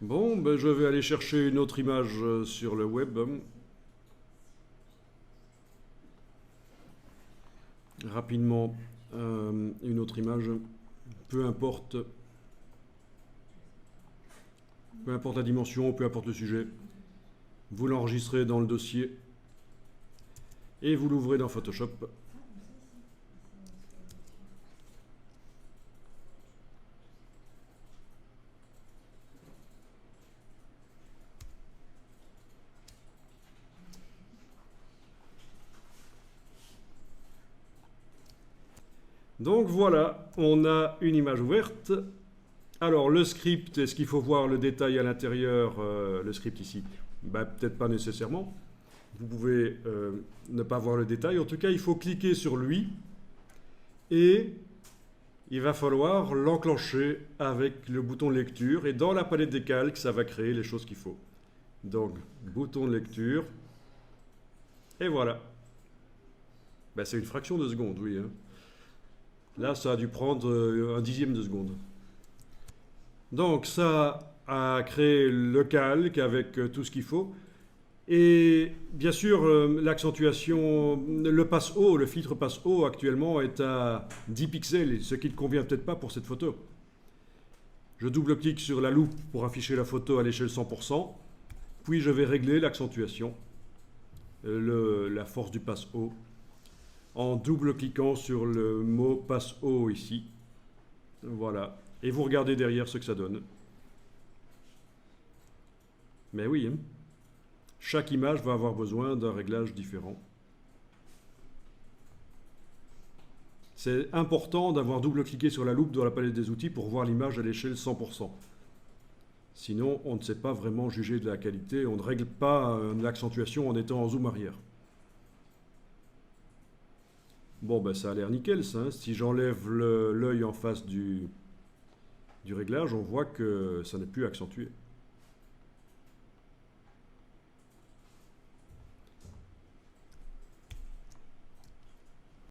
Bon, ben, je vais aller chercher une autre image sur le web. Rapidement, une autre image, peu importe, peu importe la dimension, peu importe le sujet. Vous l'enregistrez dans le dossier et vous l'ouvrez dans Photoshop. Donc voilà, on a une image ouverte. Alors le script, est-ce qu'il faut voir le détail à l'intérieur, le script ici? Ben, peut-être pas nécessairement. Vous pouvez ne pas voir le détail. En tout cas, il faut cliquer sur lui et il va falloir l'enclencher avec le bouton lecture. Et dans la palette des calques, ça va créer les choses qu'il faut. Donc, bouton de lecture. Et voilà. Ben, c'est une fraction de seconde, oui, hein. Là, ça a dû prendre un dixième de seconde. Donc, ça a créé le calque avec tout ce qu'il faut. Et bien sûr, l'accentuation, le passe haut, le filtre passe haut actuellement est à 10 pixels, ce qui ne convient peut-être pas pour cette photo. Je double-clique sur la loupe pour afficher la photo à l'échelle 100%, puis je vais régler l'accentuation, la force du passe haut, en double-cliquant sur le mot passe haut ici. Voilà. Et vous regardez derrière ce que ça donne. Mais oui, hein. Chaque image va avoir besoin d'un réglage différent. C'est important d'avoir double-cliqué sur la loupe dans la palette des outils pour voir l'image à l'échelle 100%. Sinon, on ne sait pas vraiment juger de la qualité, on ne règle pas l'accentuation en étant en zoom arrière. Bon, ben ça a l'air nickel ça, hein. Si j'enlève l'œil en face du réglage, on voit que ça n'est plus accentué.